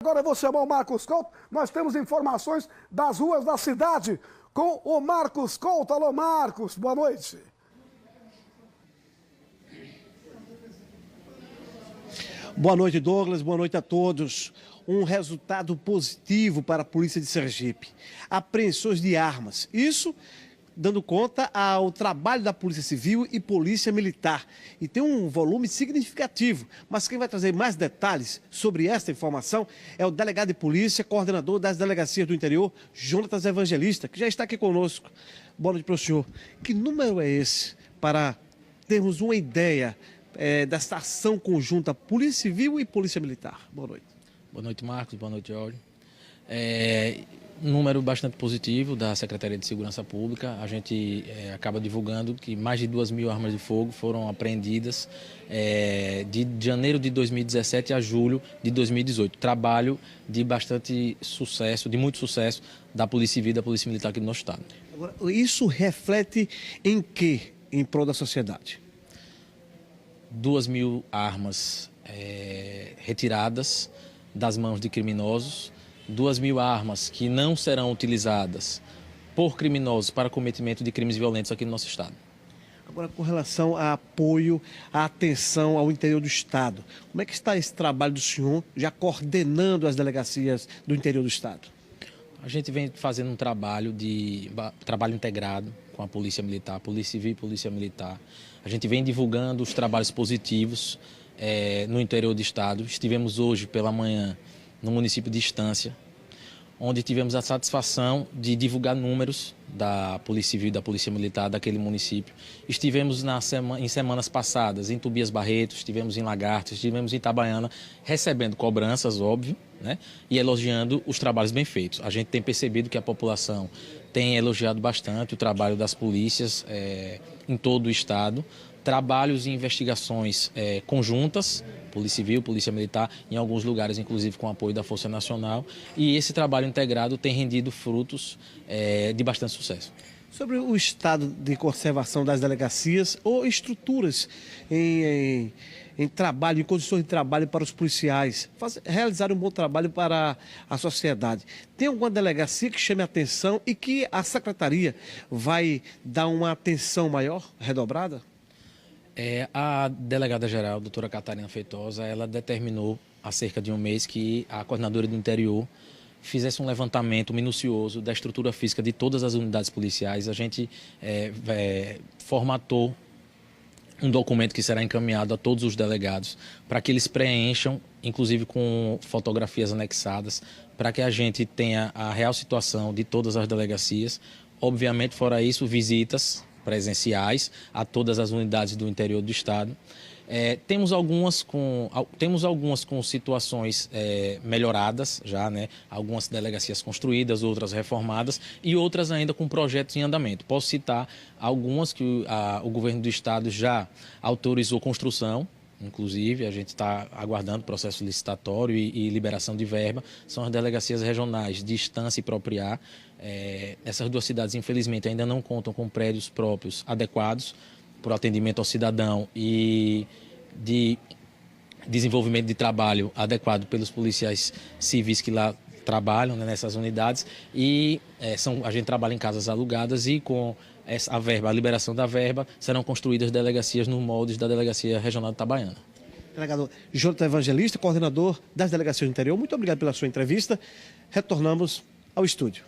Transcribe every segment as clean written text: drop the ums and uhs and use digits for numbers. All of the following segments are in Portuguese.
Agora eu vou chamar o Marcos Couto. Nós temos informações das ruas da cidade com o Marcos Couto. Alô, Marcos, boa noite. Boa noite, Douglas. Boa noite a todos. Um resultado positivo para a Polícia de Sergipe. Apreensões de armas. Isso dando conta ao trabalho da Polícia Civil e Polícia Militar. E tem um volume significativo. Mas quem vai trazer mais detalhes sobre esta informação é o delegado de polícia, coordenador das delegacias do interior, Jonatas Evangelista, que já está aqui conosco. Boa noite para o senhor. Que número é esse para termos uma ideia dessa ação conjunta Polícia Civil e Polícia Militar? Boa noite. Boa noite, Marcos. Boa noite, Jorge. Um número bastante positivo da Secretaria de Segurança Pública. A gente acaba divulgando que mais de 2.000 armas de fogo foram apreendidas de janeiro de 2017 a julho de 2018. Trabalho de bastante sucesso, de muito sucesso da Polícia Civil e da Polícia Militar aqui no nosso estado. Agora, isso reflete em quê em prol da sociedade? 2.000 armas retiradas das mãos de criminosos, 2.000 armas que não serão utilizadas por criminosos para cometimento de crimes violentos aqui no nosso estado. Agora, com relação a apoio, a atenção ao interior do estado, como é que está esse trabalho do senhor, já coordenando as delegacias do interior do estado? A gente vem fazendo um trabalho integrado com a Polícia Militar, Polícia Civil e Polícia Militar. A gente vem divulgando os trabalhos positivos no interior do estado. Estivemos hoje pela manhã no município de Estância, onde tivemos a satisfação de divulgar números da Polícia Civil e da Polícia Militar daquele município. Estivemos em semanas passadas em Tobias Barreto, estivemos em Lagarto, estivemos em Itabaiana, recebendo cobranças, óbvio, né? E elogiando os trabalhos bem feitos. A gente tem percebido que a população tem elogiado bastante o trabalho das polícias em todo o estado. Trabalhos e investigações conjuntas, Polícia Civil, Polícia Militar, em alguns lugares, inclusive com apoio da Força Nacional. E esse trabalho integrado tem rendido frutos de bastante sucesso. Sobre o estado de conservação das delegacias ou estruturas em trabalho, em condições de trabalho para os policiais, realizar um bom trabalho para a sociedade. Tem alguma delegacia que chame a atenção e que a Secretaria vai dar uma atenção maior, redobrada? A delegada-geral, doutora Catarina Feitosa, ela determinou há cerca de um mês que a coordenadora do interior fizesse um levantamento minucioso da estrutura física de todas as unidades policiais. A gente formatou um documento que será encaminhado a todos os delegados para que eles preencham, inclusive com fotografias anexadas, para que a gente tenha a real situação de todas as delegacias. Obviamente, fora isso, visitas presenciais a todas as unidades do interior do estado. Temos algumas com situações melhoradas já, né? Algumas delegacias construídas, outras reformadas e outras ainda com projetos em andamento. Posso citar algumas que o governo do estado já autorizou construção. Inclusive, a gente está aguardando processo licitatório e liberação de verba. São as delegacias regionais de Estância e Propriá. Essas duas cidades, infelizmente, ainda não contam com prédios próprios adequados para o atendimento ao cidadão e de desenvolvimento de trabalho adequado pelos policiais civis que lá trabalham, né, nessas unidades. E a gente trabalha em casas alugadas e com a liberação da verba, serão construídas delegacias nos moldes da Delegacia Regional de Itabaiana. Delegado Jonatas Evangelista, coordenador das delegacias do interior, muito obrigado pela sua entrevista. Retornamos ao estúdio.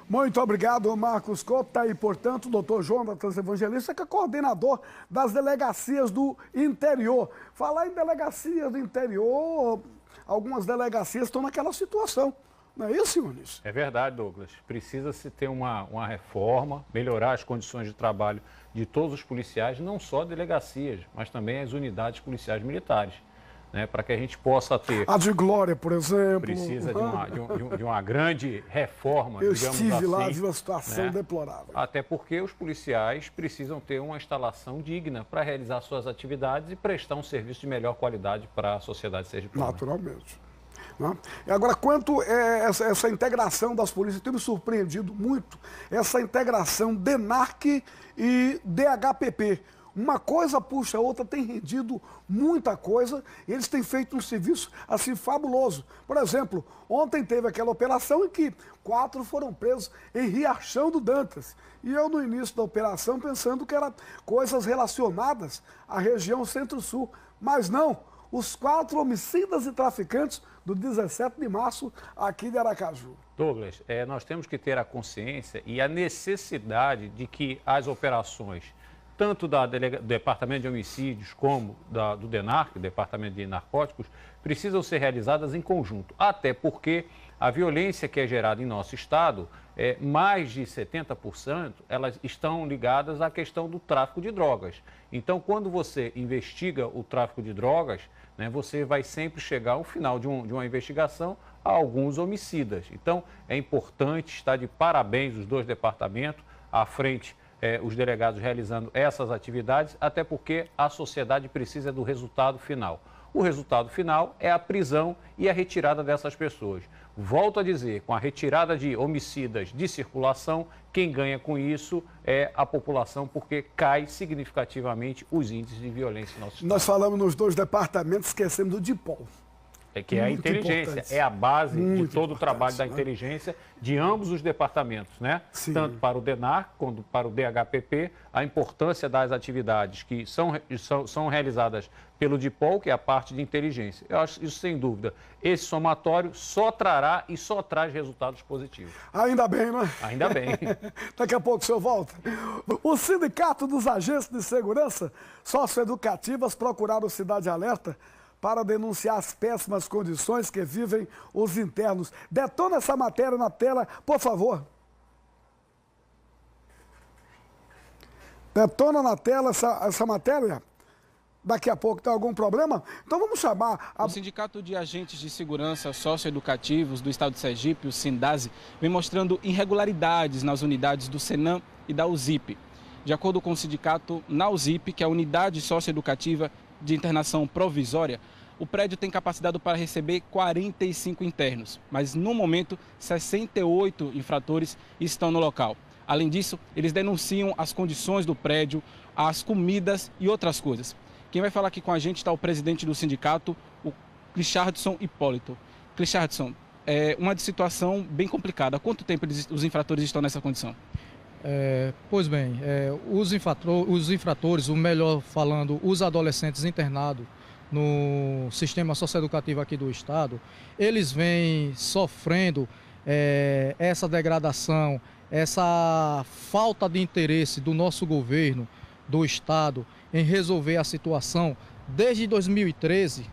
Muito obrigado, Marcos Couto. Tá aí, portanto, o doutor Jonatas Evangelista, que é coordenador das delegacias do interior. Falar em delegacias do interior, algumas delegacias estão naquela situação. Não é isso, Yunis? É verdade, Douglas. Precisa-se ter uma reforma, melhorar as condições de trabalho de todos os policiais, não só delegacias, mas também as unidades policiais militares, né, para que a gente possa ter... A de Glória, por exemplo. Precisa de uma grande reforma, Eu digamos estive assim, lá, vi uma situação, né, deplorável. Até porque os policiais precisam ter uma instalação digna para realizar suas atividades e prestar um serviço de melhor qualidade para a sociedade sergipana. Naturalmente. E agora, quanto essa integração das polícias, tem me surpreendido muito, essa integração DENARC e DHPP. uma coisa puxa a outra, tem rendido muita coisa e eles têm feito um serviço assim fabuloso. Por exemplo, ontem teve aquela operação em que 4 foram presos em Riachão do Dantas. E eu no início da operação pensando que eram coisas relacionadas à região Centro-Sul, mas não. Os 4 homicidas e traficantes do 17 de março aqui de Aracaju. Douglas, nós temos que ter a consciência e a necessidade de que as operações, tanto do Departamento de Homicídios como do DENARC, Departamento de Narcóticos, precisam ser realizadas em conjunto. Até porque a violência que é gerada em nosso estado, mais de 70%, elas estão ligadas à questão do tráfico de drogas. Então, quando você investiga o tráfico de drogas, né, você vai sempre chegar ao final de uma investigação a alguns homicidas. Então, é importante, estar de parabéns os 2 departamentos, à frente os delegados realizando essas atividades, até porque a sociedade precisa do resultado final. O resultado final é a prisão e a retirada dessas pessoas. Volto a dizer, com a retirada de homicidas de circulação, quem ganha com isso é a população, porque cai significativamente os índices de violência no nosso estado. Nós falamos nos 2 departamentos, esquecemos do DIPOL. Que é a inteligência, é a base de todo o trabalho da inteligência de ambos os departamentos, né? Sim. Tanto para o DENARC quanto para o DHPP, a importância das atividades que são realizadas pelo DIPOL, que é a parte de inteligência. Eu acho isso, sem dúvida, esse somatório só trará e só traz resultados positivos. Ainda bem, não é? Ainda bem. Daqui a pouco o senhor volta. O Sindicato dos Agentes de Segurança Socioeducativas procuraram o Cidade Alerta para denunciar as péssimas condições que vivem os internos. Detona essa matéria na tela, por favor. Detona na tela essa matéria. Daqui a pouco tem algum problema? Então vamos chamar... O Sindicato de Agentes de Segurança Socioeducativos do Estado de Sergipe, o SINDASE, vem mostrando irregularidades nas unidades do Senan e da USIP. De acordo com o sindicato, na USIP, que é a Unidade Socioeducativa de internação provisória, o prédio tem capacidade para receber 45 internos, mas no momento 68 infratores estão no local. Além disso, eles denunciam as condições do prédio, as comidas e outras coisas. Quem vai falar aqui com a gente está o presidente do sindicato, o Clichardson Hipólito. Clichardson, é uma situação bem complicada. Há quanto tempo os infratores estão nessa condição? Pois bem, os infratores, ou melhor falando, os adolescentes internados no sistema socioeducativo aqui do estado, eles vêm sofrendo essa degradação, essa falta de interesse do nosso governo, do estado, em resolver a situação desde 2013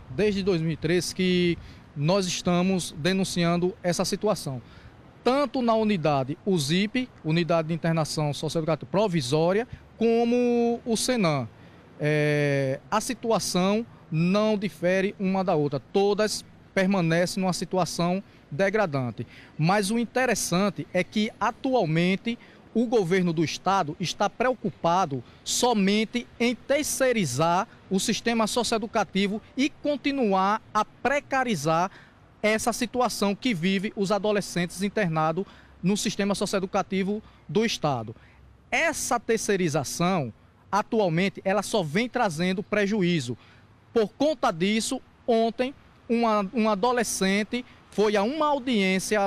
que nós estamos denunciando essa situação. Tanto na unidade USIP, Unidade de Internação Socioeducativa Provisória, como o Senan. A situação não difere uma da outra, todas permanecem numa situação degradante. Mas o interessante é que atualmente o governo do estado está preocupado somente em terceirizar o sistema socioeducativo e continuar a precarizar essa situação que vive os adolescentes internados no sistema socioeducativo do estado. Essa terceirização, atualmente, ela só vem trazendo prejuízo. Por conta disso, ontem, um adolescente foi a uma audiência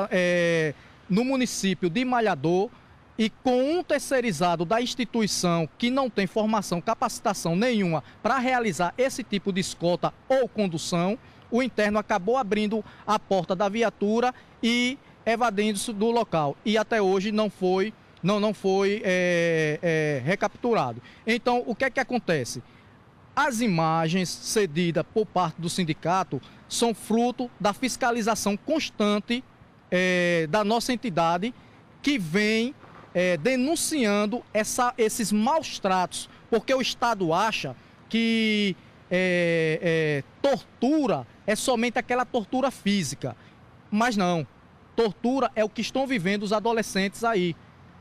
no município de Malhador e com um terceirizado da instituição que não tem formação, capacitação nenhuma para realizar esse tipo de escolta ou condução, o interno acabou abrindo a porta da viatura e evadindo-se do local. E até hoje não foi recapturado. Então, o que é que acontece? As imagens cedidas por parte do sindicato são fruto da fiscalização constante da nossa entidade, que vem denunciando esses maus tratos, porque o Estado acha que tortura é somente aquela tortura física, mas não. Tortura é o que estão vivendo os adolescentes aí,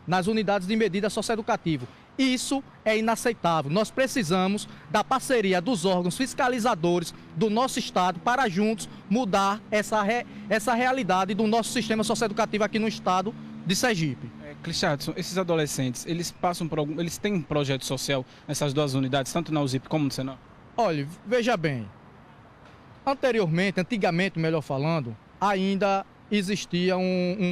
nas unidades de medida socioeducativa. Isso é inaceitável. Nós precisamos da parceria dos órgãos fiscalizadores do nosso estado para juntos mudar essa realidade do nosso sistema socioeducativo aqui no estado de Sergipe. Clisthardson, esses adolescentes, eles passam por eles têm um projeto social nessas duas unidades, tanto na USIP como no Senam? Olha, veja bem, antigamente, melhor falando, ainda existiam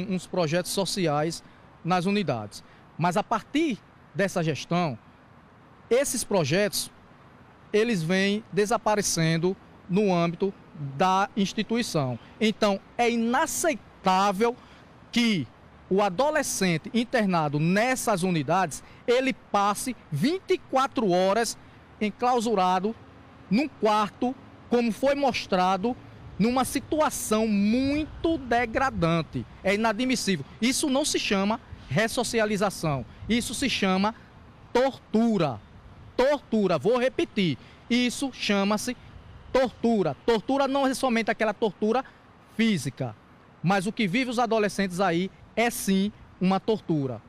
uns projetos sociais nas unidades. Mas a partir dessa gestão, esses projetos, eles vêm desaparecendo no âmbito da instituição. Então, é inaceitável que o adolescente internado nessas unidades, ele passe 24 horas enclausurado num quarto, como foi mostrado, numa situação muito degradante. É inadmissível. Isso não se chama ressocialização. Isso se chama tortura. Tortura, vou repetir. Isso chama-se tortura. Tortura não é somente aquela tortura física, mas o que vive os adolescentes aí é sim uma tortura.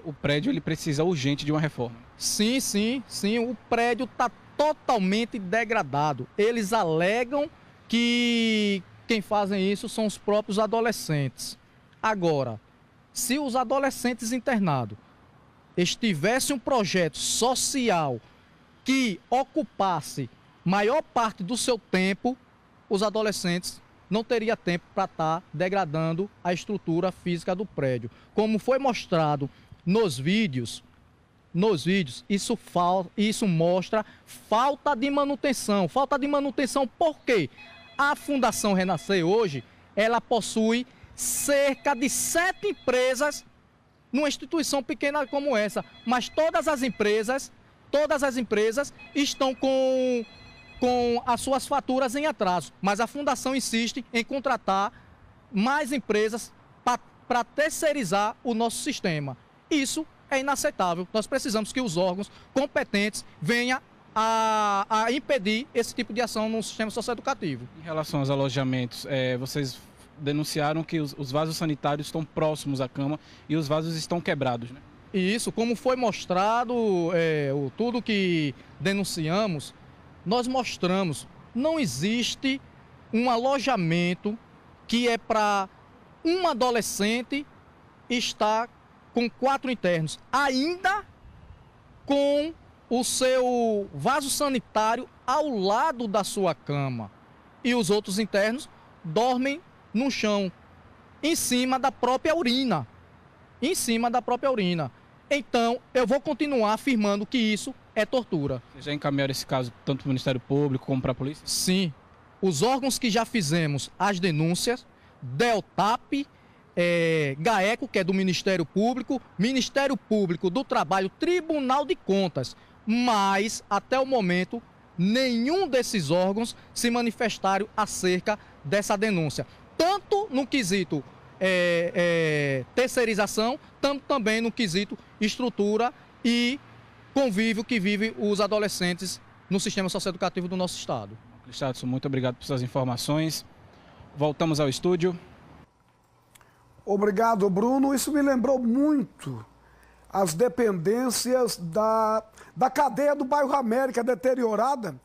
O prédio ele precisa urgente de uma reforma. Sim, o prédio está totalmente degradado. Eles alegam que quem fazem isso são os próprios adolescentes. Agora, se os adolescentes internados estivessem um projeto social que ocupasse maior parte do seu tempo, os adolescentes não teriam tempo para estar degradando a estrutura física do prédio. Como foi mostrado nos vídeos, isso mostra falta de manutenção. Falta de manutenção por quê? A Fundação Renascer hoje, ela possui cerca de 7 empresas numa instituição pequena como essa, mas todas as empresas estão com as suas faturas em atraso, mas a Fundação insiste em contratar mais empresas para terceirizar o nosso sistema. Isso é inaceitável. Nós precisamos que os órgãos competentes venham a impedir esse tipo de ação no sistema socioeducativo. Em relação aos alojamentos, vocês denunciaram que os vasos sanitários estão próximos à cama e os vasos estão quebrados, né? E isso, como foi mostrado, tudo que denunciamos, nós mostramos, não existe um alojamento que é para um adolescente estar com 4 internos, ainda com o seu vaso sanitário ao lado da sua cama. E os outros internos dormem no chão, em cima da própria urina. Então, eu vou continuar afirmando que isso é tortura. Vocês já encaminharam esse caso tanto para o Ministério Público como para a polícia? Sim. Os órgãos que já fizemos as denúncias, DELTAP, GAECO, que é do Ministério Público do Trabalho, Tribunal de Contas. Mas, até o momento, nenhum desses órgãos se manifestaram acerca dessa denúncia. Tanto no quesito terceirização, tanto também no quesito estrutura e convívio que vive os adolescentes no sistema socioeducativo do nosso estado. Clisthardson, muito obrigado por suas informações. Voltamos ao estúdio. Obrigado, Bruno. Isso me lembrou muito as dependências da cadeia do bairro América deteriorada,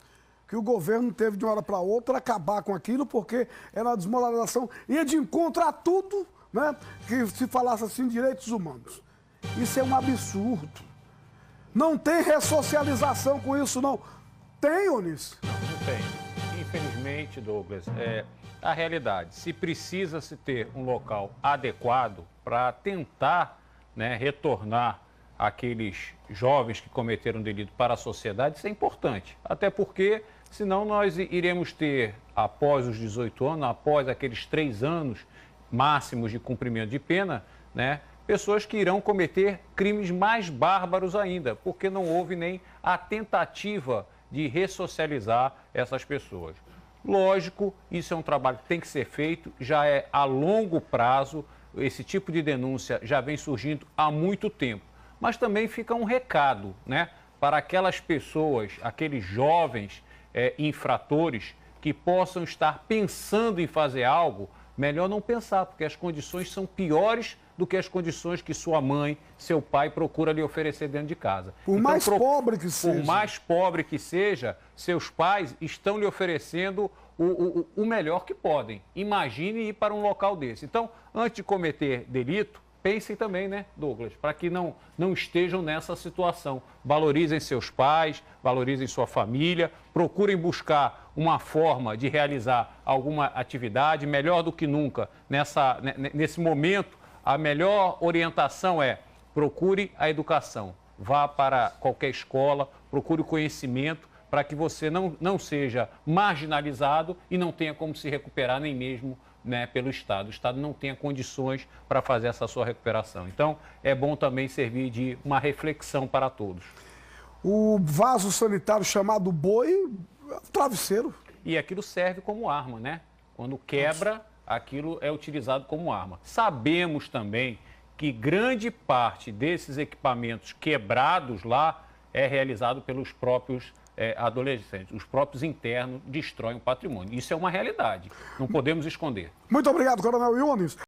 que o governo teve de uma hora para outra acabar com aquilo, porque era uma desmoralização, ia de encontro a tudo, né, que se falasse assim, direitos humanos. Isso é um absurdo. Não tem ressocialização com isso, não. Tem, Onis? Não tem. Infelizmente, Douglas, a realidade. Se precisa se ter um local adequado para tentar, né, retornar aqueles jovens que cometeram delito para a sociedade, isso é importante. Até porque, senão nós iremos ter, após os 18 anos, após aqueles 3 anos máximos de cumprimento de pena, né, pessoas que irão cometer crimes mais bárbaros ainda, porque não houve nem a tentativa de ressocializar essas pessoas. Lógico, isso é um trabalho que tem que ser feito, já é a longo prazo, esse tipo de denúncia já vem surgindo há muito tempo. Mas também fica um recado, né, para aquelas pessoas, aqueles jovens infratores que possam estar pensando em fazer algo, melhor não pensar, porque as condições são piores do que as condições que sua mãe, seu pai procura lhe oferecer dentro de casa. Por mais pobre que seja. Por mais pobre que seja, seus pais estão lhe oferecendo o melhor que podem. Imagine ir para um local desse. Então, antes de cometer delito, pensem também, né, Douglas, para que não estejam nessa situação. Valorizem seus pais, valorizem sua família, procurem buscar uma forma de realizar alguma atividade, melhor do que nunca. Nesse momento, a melhor orientação é procure a educação. Vá para qualquer escola, procure o conhecimento para que você não seja marginalizado e não tenha como se recuperar nem mesmo, né, pelo Estado. O Estado não tenha condições para fazer essa sua recuperação. Então, é bom também servir de uma reflexão para todos. O vaso sanitário chamado boi, travesseiro. E aquilo serve como arma, né? Quando quebra, aquilo é utilizado como arma. Sabemos também que grande parte desses equipamentos quebrados lá é realizado pelos próprios adolescentes. Os próprios internos destroem o patrimônio. Isso é uma realidade. Não podemos esconder. Muito obrigado, Coronel Yunis.